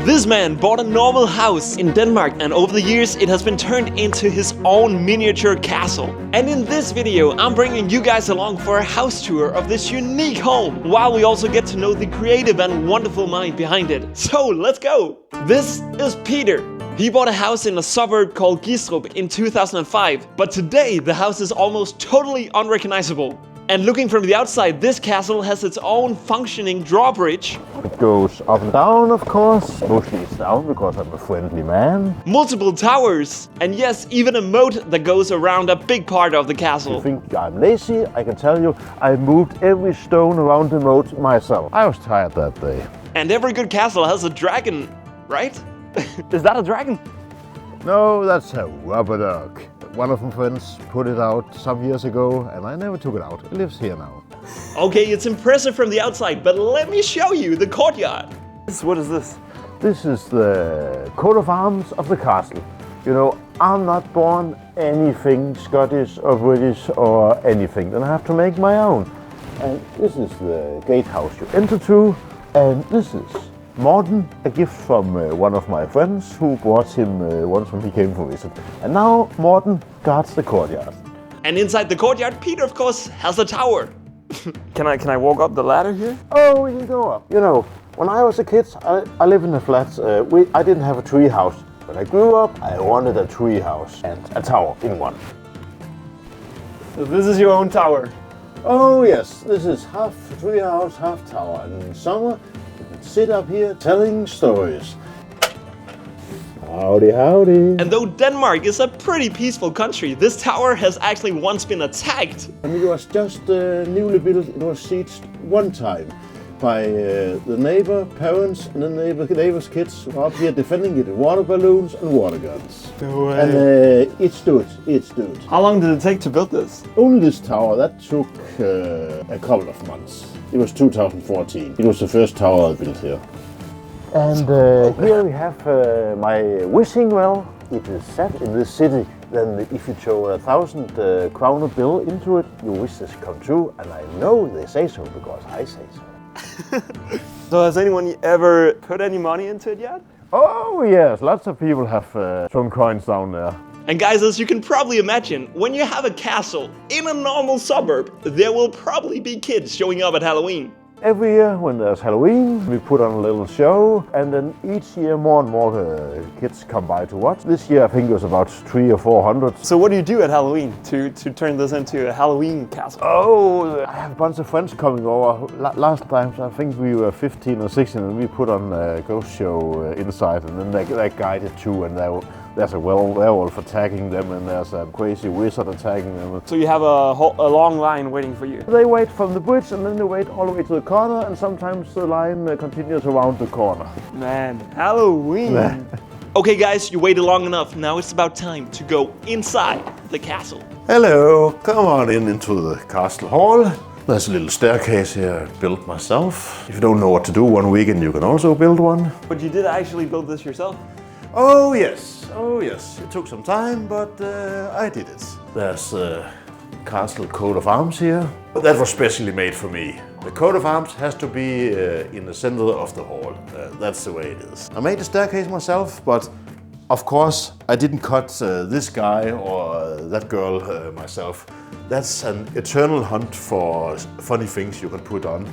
This man bought a normal house in Denmark, and over the years it has been turned into his own miniature castle. And in this video I'm bringing you guys along for a house tour of this unique home, while we also get to know the creative and wonderful mind behind it. So let's go! This is Peter. He bought a house in a suburb called Gistrup in 2005, but today the house is almost totally unrecognizable. And looking from the outside, this castle has its own functioning drawbridge. It goes up and down, of course. Mostly it's down because I'm a friendly man. Multiple towers, and yes, even a moat that goes around a big part of the castle. If you think I'm lazy, I can tell you I moved every stone around the moat myself. I was tired that day. And every good castle has a dragon, right? Is that a dragon? No, that's a rubber duck. One of my friends put it out some years ago and I never took it out. It lives here now. Okay, it's impressive from the outside, but let me show you the courtyard. What is this? This is the coat of arms of the castle. You know, I'm not born anything Scottish or British or anything. Then I have to make my own. And this is the gatehouse you enter to. And this is Morten, a gift from one of my friends who brought him once when he came for a visit. And now Morten guards the courtyard. And inside the courtyard, Peter of course has a tower. Can I walk up the ladder here? Oh, we can go up. You know, when I was a kid, I lived in a flat. I didn't have a tree house. When I grew up, I wanted a tree house and a tower in one. So this is your own tower? Oh yes, this is half tree house, half tower. And in summer, sit up here telling stories. Howdy, howdy. And though Denmark is a pretty peaceful country, this tower has actually once been attacked. And it was just newly built. It was sieged one time by the neighbor parents and the neighbor's kids who are up here defending it with water balloons and water guns. No way. And it stood. How long did it take to build this? Only this tower, that took a couple of months. It was 2014. It was the first tower I built here. And here we have my wishing well. It is set in this city. Then if you throw 1,000 kroner bill into it, your wishes come true. And I know they say so because I say so. So has anyone ever put any money into it yet? Oh yes, lots of people have thrown coins down there. And guys, as you can probably imagine, when you have a castle in a normal suburb, there will probably be kids showing up at Halloween. Every year when there's Halloween, we put on a little show, and then each year more and more kids come by to watch. This year I think it was about 300 or 400. So what do you do at Halloween to turn this into a Halloween castle? Oh, I have a bunch of friends coming over. Last time I think we were 15 or 16 and we put on a ghost show inside, and then they guided too, and there's a werewolf attacking them and there's a crazy wizard attacking them. So you have a long line waiting for you? They wait from the bridge and then they wait all the way to the corner, and sometimes the line continues around the corner. Man, Halloween! Okay guys, you waited long enough. Now it's about time to go inside the castle. Hello, come on into the castle hall. There's a little staircase here I built myself. If you don't know what to do one weekend, you can also build one. But you did actually build this yourself? Oh yes. It took some time, but I did it. There's a castle coat of arms here. That was specially made for me. The coat of arms has to be in the center of the hall. That's the way it is. I made the staircase myself, but of course I didn't cut this guy or that girl myself. That's an eternal hunt for funny things you can put on.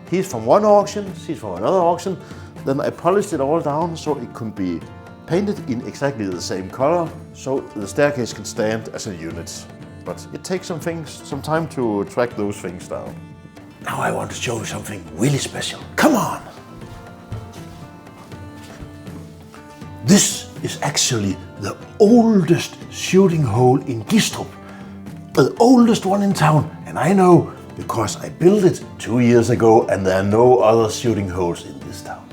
He's from one auction, she's from another auction. Then I polished it all down so it could be painted in exactly the same color, so the staircase can stand as a unit. But it takes some time to track those things down. Now I want to show you something really special. Come on! This is actually the oldest shooting hole in Gistrup. The oldest one in town, and I know because I built it 2 years ago and there are no other shooting holes in this town.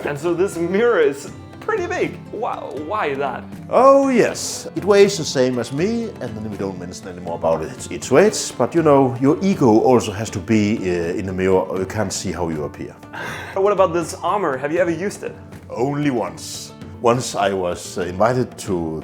And so this mirror is pretty big. Why that? Oh yes, it weighs the same as me, and then we don't mention anymore about its weight. But you know, your ego also has to be in the mirror, or you can't see how you appear. What about this armor? Have you ever used it? Only once. Once I was invited to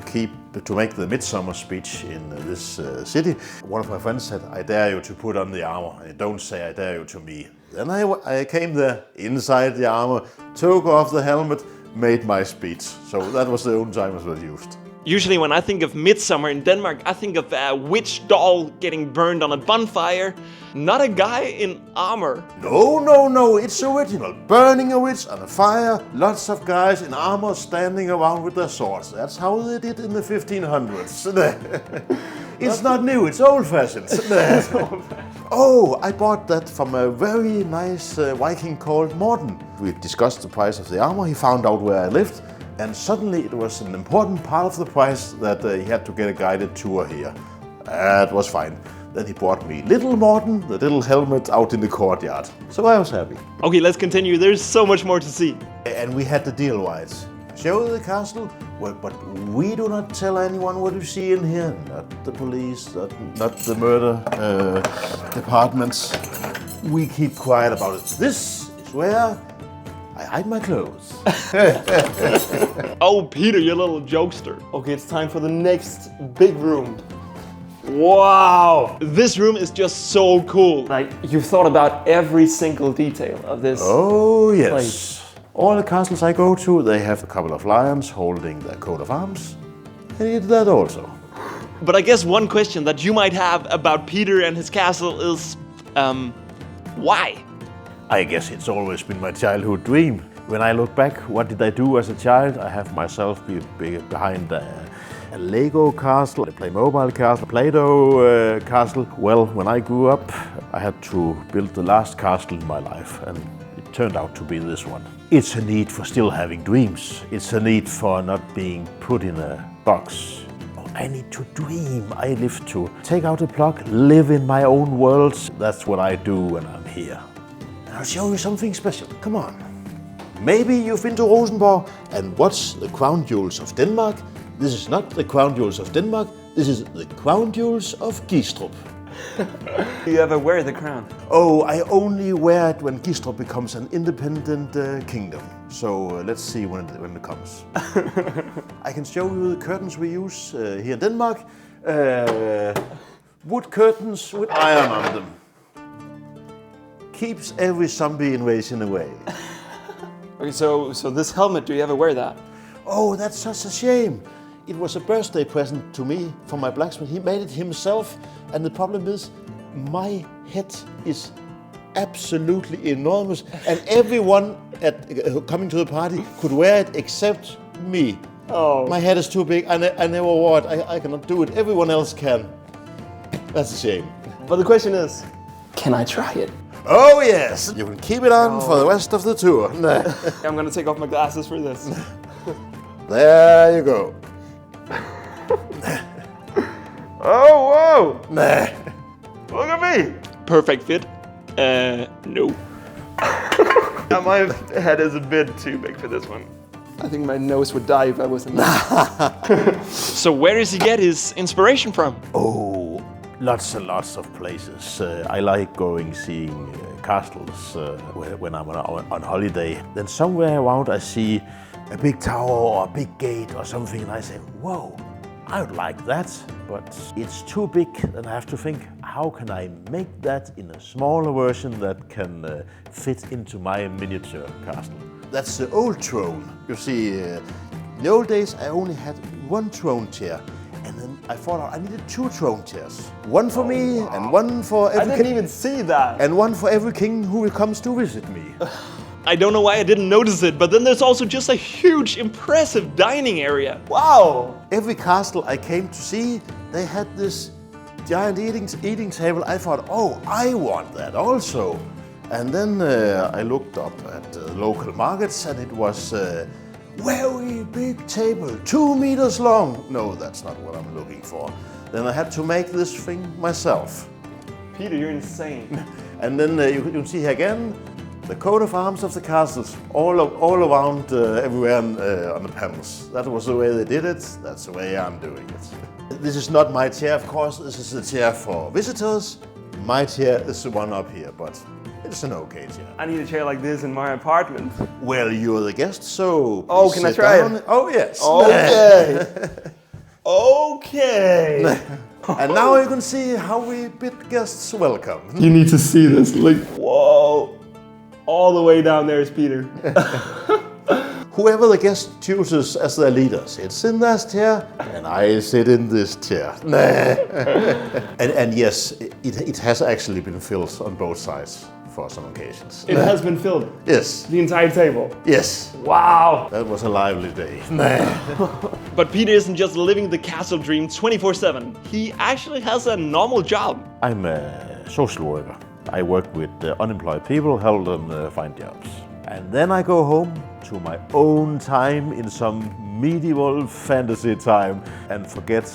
make the midsummer speech in this city. One of my friends said, "I dare you to put on the armor." And don't say "I dare you" to me. Then I came there, inside the armor, took off the helmet, made my speech. So that was the only time it was used. Usually when I think of midsummer in Denmark, I think of a witch doll getting burned on a bonfire, not a guy in armor. No, it's original. Burning a witch on a fire, lots of guys in armor standing around with their swords. That's how they did in the 1500s. It's not new, it's old-fashioned. Oh, I bought that from a very nice Viking called Morten. We discussed the price of the armor, he found out where I lived, and suddenly it was an important part of the price that he had to get a guided tour here. That was fine. Then he bought me little Morten, the little helmet out in the courtyard. So I was happy. Okay, let's continue. There's so much more to see. And we had the deal wise. Show the castle, well, but we do not tell anyone what you see in here. Not the police, not the murder departments. We keep quiet about it. This is where I hide my clothes. Oh, Peter, you little jokester. Okay, it's time for the next big room. Wow! This room is just so cool. Like, you've thought about every single detail of this. Oh, yes. place. All the castles I go to, they have a couple of lions holding their coat of arms. And he did that also. But I guess one question that you might have about Peter and his castle is, why? I guess it's always been my childhood dream. When I look back, what did I do as a child? I have myself behind a Lego castle, a Playmobil castle, Play-Doh castle. Well, when I grew up, I had to build the last castle in my life, and it turned out to be this one. It's a need for still having dreams. It's a need for not being put in a box. I need to dream. I live to take out a plug, live in my own worlds. That's what I do when I'm here. And I'll show you something special. Come on. Maybe you've been to Rosenborg and watched the crown jewels of Denmark. This is not the crown jewels of Denmark. This is the crown jewels of Gistrup. Do you ever wear the crown? Oh, I only wear it when Gistrup becomes an independent kingdom. So let's see when it comes. I can show you the curtains we use here in Denmark. Wood curtains with iron on them. Keeps every zombie invasion away. Okay, so this helmet, do you ever wear that? Oh, that's such a shame. It was a birthday present to me from my blacksmith. He made it himself. And the problem is, my head is absolutely enormous. And everyone coming to the party could wear it except me. Oh. My head is too big. I never wore it. I cannot do it. Everyone else can. That's a shame. But the question is, can I try it? Oh yes, you can keep it on for the rest of the tour. I'm gonna take off my glasses for this. There you go. Oh, whoa! Nah. Look at me! Perfect fit? No. My head is a bit too big for this one. I think my nose would die if I wasn't there. So where does he get his inspiration from? Oh, lots and lots of places. I like seeing castles when I'm on holiday. Then somewhere around I see a big tower or a big gate or something, and I say, whoa, I would like that, but it's too big, and I have to think, how can I make that in a smaller version that can fit into my miniature castle? That's the old throne. You see, in the old days I only had one throne chair, and then I thought I needed two throne chairs. One for me, and one for every I didn't even see that. And one for every king who comes to visit me. I don't know why I didn't notice it, but then there's also just a huge, impressive dining area. Wow! Every castle I came to see, they had this giant eating table. I thought, oh, I want that also. And then I looked up at local markets, and it was a very big table, 2 meters long. No, that's not what I'm looking for. Then I had to make this thing myself. Peter, you're insane. And then you can see here again, the coat of arms of the castles, all around, everywhere on the panels. That was the way they did it. That's the way I'm doing it. This is not my chair, of course. This is the chair for visitors. My chair is the one up here, but it's an okay chair. I need a chair like this in my apartment. Well, you're the guest, so Oh, can I try it? Oh, yes. Okay. Okay. And now you can see how we bid guests welcome. You need to see this. Like, whoa. All the way down there is Peter. Whoever the guest chooses as their leader sits in that chair, and I sit in this chair. and yes, it has actually been filled on both sides for some occasions. It has been filled? Yes. The entire table? Yes. Wow. That was a lively day. But Peter isn't just living the castle dream 24/7. He actually has a normal job. I'm a social worker. I work with unemployed people, help them find jobs. And then I go home to my own time in some medieval fantasy time and forget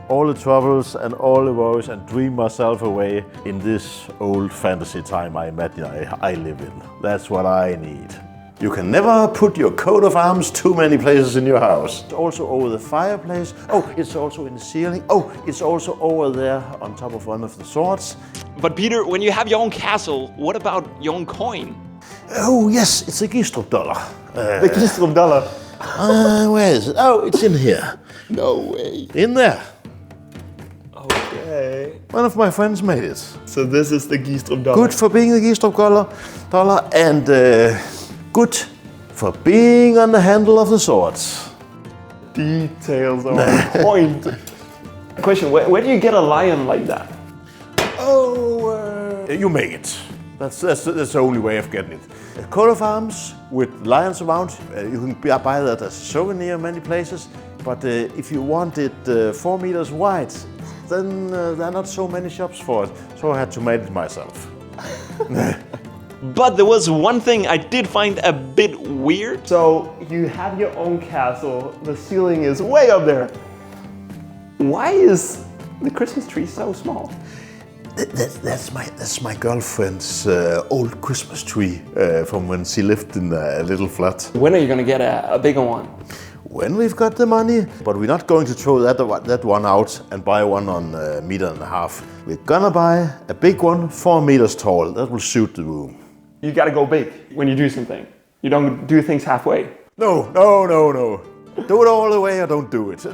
all the troubles and all the worries and dream myself away in this old fantasy time I imagine I live in. That's what I need. You can never put your coat of arms too many places in your house. It's also over the fireplace. Oh, it's also in the ceiling. Oh, it's also over there on top of one of the swords. But Peter, when you have your own castle, what about your own coin? Oh yes, it's a Gistrup dollar. The Gistrup dollar. Where is it? Oh, it's in here. No way. In there. Okay. One of my friends made it. So this is the Gistrup dollar. Good for being the Gistrup dollar and good for being on the handle of the swords. Details on point. Question, where do you get a lion like that? Oh, you make it. That's the only way of getting it. A coat of arms with lions around. You can buy that as a souvenir in many places. But if you want it 4 meters wide, then there are not so many shops for it. So I had to make it myself. But there was one thing I did find a bit weird. So you have your own castle. The ceiling is way up there. Why is the Christmas tree so small? That's my girlfriend's old Christmas tree from when she lived in a little flat. When are you gonna get a bigger one? When we've got the money, but we're not going to throw that one out and buy one on 1.5 meters. We're gonna buy a big one, 4 meters tall. That will suit the room. You gotta go big when you do something. You don't do things halfway. No. Do it all the way or don't do it.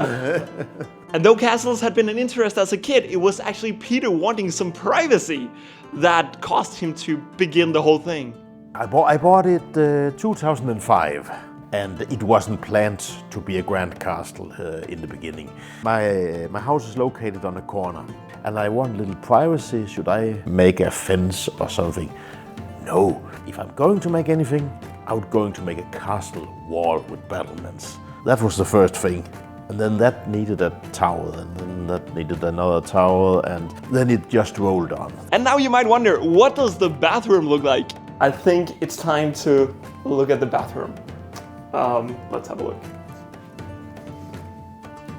And though castles had been an interest as a kid, it was actually Peter wanting some privacy that caused him to begin the whole thing. I bought it 2005. And it wasn't planned to be a grand castle in the beginning. My house is located on a corner, and I want a little privacy. Should I make a fence or something? No. If I'm going to make anything, I'm going to make a castle wall with battlements. That was the first thing. And then that needed a tower, and then that needed another tower, and then it just rolled on. And now you might wonder, what does the bathroom look like? I think it's time to look at the bathroom. Let's have a look.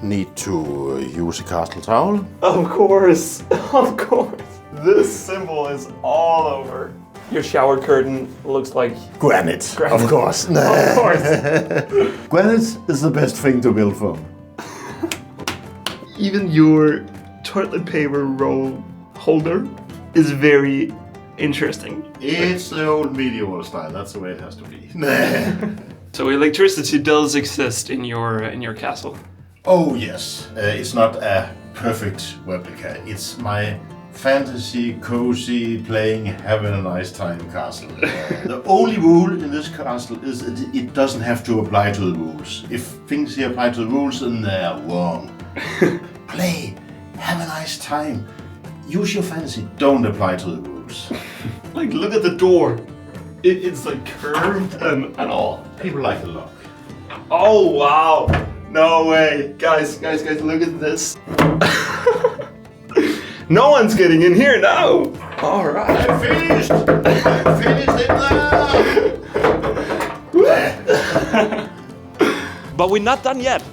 Need to use a castle towel? Of course. This symbol is all over. Your shower curtain looks like Granite. Of course. Of course. Granite is the best thing to build from. Even your toilet paper roll holder is very interesting. It's the old medieval style. That's the way it has to be. So electricity does exist in your castle. Oh yes, it's not a perfect replica. It's my fantasy, cozy, playing, having a nice time castle. The only rule in this castle is that it doesn't have to apply to the rules. If things here apply to the rules, then they're wrong. Play, have a nice time. Use your fantasy, don't apply to the rules. Like, look at the door. It's like curved and all. People like the look. Oh wow! No way, guys, look at this. No one's getting in here now. All right. I'm finished in there. But we're not done yet.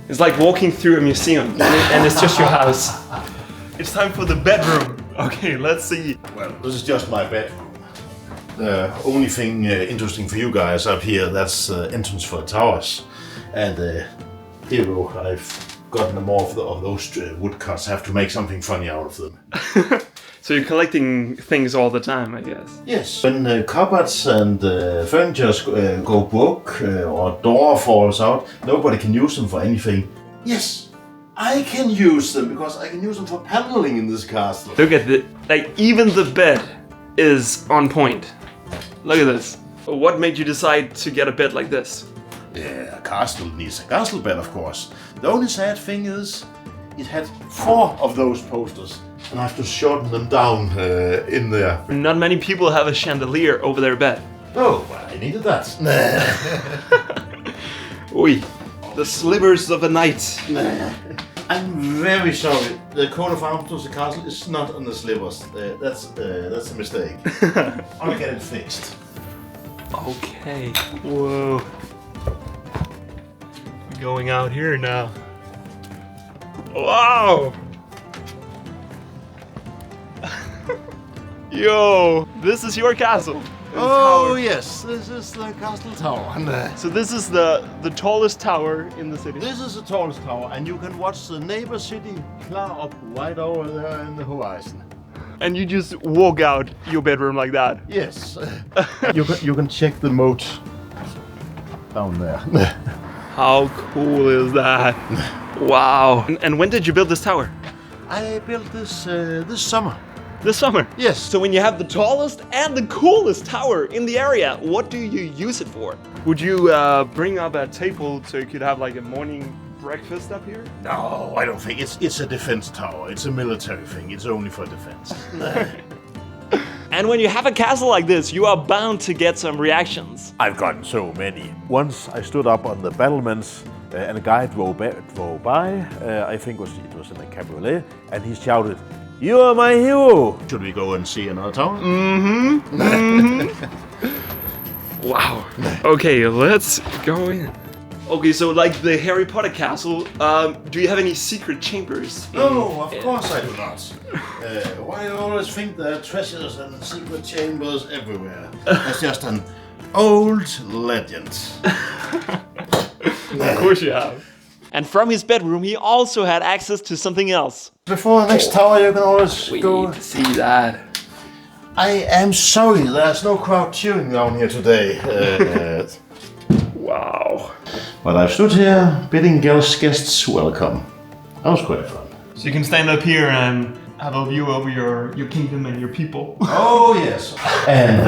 It's like walking through a museum, and it's just your house. It's time for the bedroom. Okay, let's see. Well, this is just my bedroom. The only thing interesting for you guys up here, that's the entrance for the towers. And here I've gotten more of those woodcuts. I have to make something funny out of them. So you're collecting things all the time, I guess? Yes. When cupboards and furniture go broke or a door falls out, nobody can use them for anything. Yes, I can use them because I can use them for paneling in this castle. Look at the, like, even the bed is on point. Look at this. What made you decide to get a bed like this? Yeah, a castle needs a castle bed, of course. The only sad thing is, it had 4 of those posters, and I have to shorten them down in there. Not many people have a chandelier over their bed. Oh, well, I needed that. Oi, the slivers of a night. I'm very sorry. The coat of arms to the castle is not on the slivers. That's a mistake. I'll get it fixed. Okay. Whoa. Going out here now. Wow. Yo, this is your castle. Oh yes, this is the castle tower. So this is the tallest tower in the city. This is the tallest tower, and you can watch the neighbor city clear up right over there in the horizon. And you just walk out your bedroom like that. Yes, you can check the moat down there. How cool is that? Wow. And when did you build this tower? I built this this summer. This summer? Yes. So when you have the tallest and the coolest tower in the area, what do you use it for? Would you bring up a table so you could have like a morning breakfast up here? No, I don't think it's a defense tower. It's a military thing. It's only for defense. And when you have a castle like this, you are bound to get some reactions. I've gotten so many. Once I stood up on the battlements and a guy drove by. I think it was in a cabriolet, and he shouted, "You are my hero!" Should we go and see another tower? Wow. Okay, let's go in. Okay, so like the Harry Potter castle, do you have any secret chambers? No, of course I do not. Why do you always think there are treasures and secret chambers everywhere? That's just an old legend. Of course you have. And from his bedroom, he also had access to something else. Before the next tower, you can always go. Wait, see that. I am sorry, there's no crowd cheering down here today. Wow. But I've stood here bidding guests welcome. That was quite fun. So you can stand up here and have a view over your kingdom and your people. Oh yes. And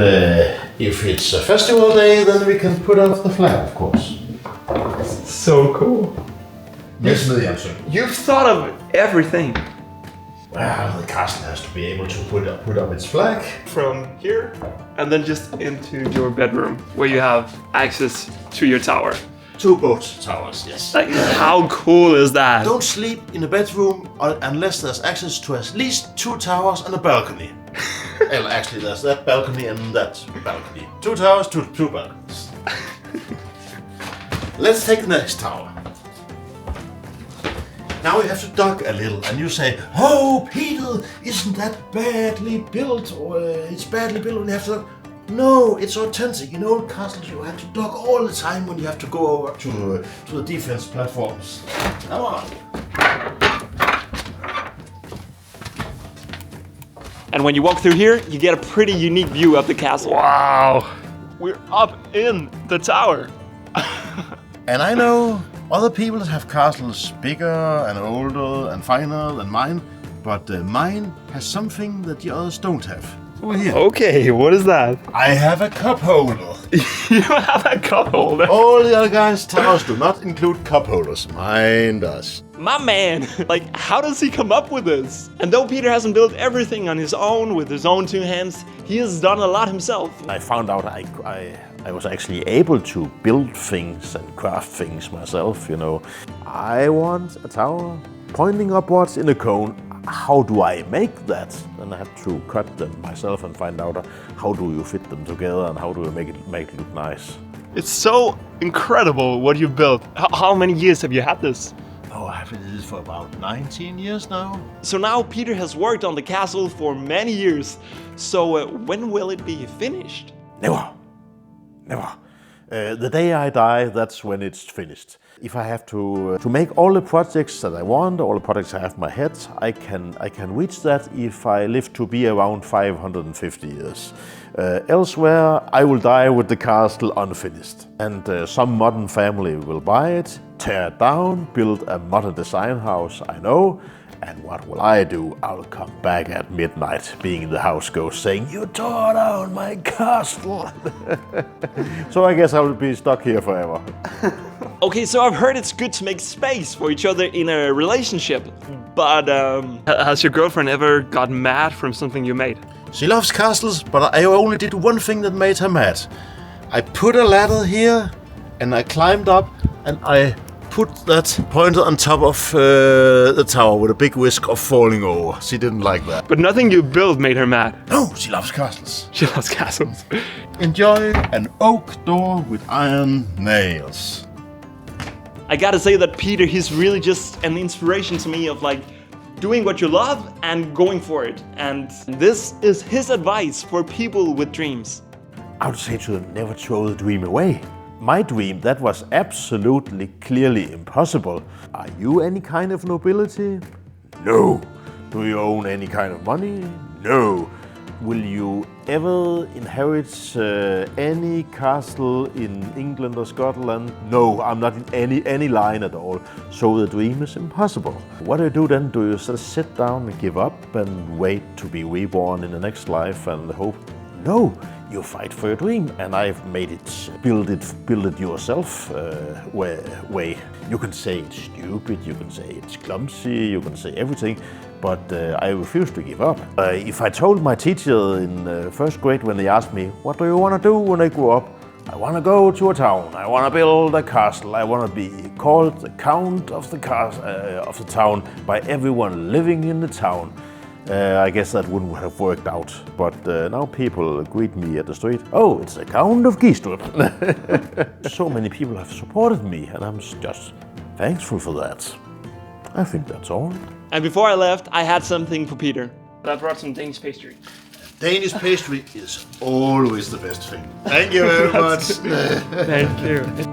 if it's a festival day, then we can put up the flag, of course. So cool. Yes, the answer. You've thought of everything. Well, the castle has to be able to put up its flag. From here and then just into your bedroom where you have access to your tower. 2 boat towers, yes. Like, how cool is that? Don't sleep in a bedroom unless there's access to at least 2 towers and a balcony. Well, actually, there's that balcony and that balcony. 2 towers, 2 balconies. Let's take the next tower. Now you have to dug a little, and you say, "Oh, Peter, isn't that badly built? Or it's badly built when you have to dug." No, it's authentic. In old castles, you have to dug all the time when you have to go over to the defense platforms. Come on. And when you walk through here, you get a pretty unique view of the castle. Wow. We're up in the tower. And I know other people that have castles bigger and older and finer than mine, but mine has something that the others don't have. Over here. Okay, what is that? I have a cup holder. You have a cup holder? All the other guys' towers do not include cup holders. Mine does. My man, like, how does he come up with this? And though Peter hasn't built everything on his own with his own 2 hands, he has done a lot himself. I found out I was actually able to build things and craft things myself, you know. I want a tower pointing upwards in a cone. How do I make that? And I had to cut them myself and find out how do you fit them together and how do you make it look nice. It's so incredible what you've built. How many years have you had this? Oh, I've had this for about 19 years now. So now Peter has worked on the castle for many years. So when will it be finished? Never. The day I die, that's when it's finished. If I have to make all the projects that I want, all the projects I have in my head, I can reach that if I live to be around 550 years. Elsewhere, I will die with the castle unfinished. And some modern family will buy it, tear it down, build a modern design house, I know. And what will I do? I'll come back at midnight, being in the house ghost, saying, "You tore down my castle." So I guess I will be stuck here forever. Okay, so I've heard it's good to make space for each other in a relationship, but Has your girlfriend ever got mad from something you made? She loves castles, but I only did one thing that made her mad. I put a ladder here, and I climbed up, and I put that pointer on top of the tower with a big risk of falling over. She didn't like that. But nothing you built made her mad. No, she loves castles. She loves castles. Enjoy an oak door with iron nails. I gotta say that Peter, he's really just an inspiration to me of like doing what you love and going for it. And this is his advice for people with dreams. I would say to them, never throw the dream away. My dream, that was absolutely, clearly impossible. Are you any kind of nobility? No. Do you own any kind of money? No. Will you ever inherit any castle in England or Scotland? No, I'm not in any line at all. So the dream is impossible. What do you do then? Do you just sit down and give up and wait to be reborn in the next life and hope? No. You fight for your dream, and I've made it, build it yourself way. You can say it's stupid, you can say it's clumsy, you can say everything, but I refuse to give up. If I told my teacher in first grade when they asked me, what do you want to do when I grow up? I want to go to a town, I want to build a castle, I want to be called the count of the town by everyone living in the town. I guess that wouldn't have worked out, but now people greet me at the street. Oh, it's the Count of Gistrup. So many people have supported me, and I'm just thankful for that. I think that's all. And before I left, I had something for Peter. I brought some Danish pastry. Danish pastry is always the best thing. Thank you very much. Thank you.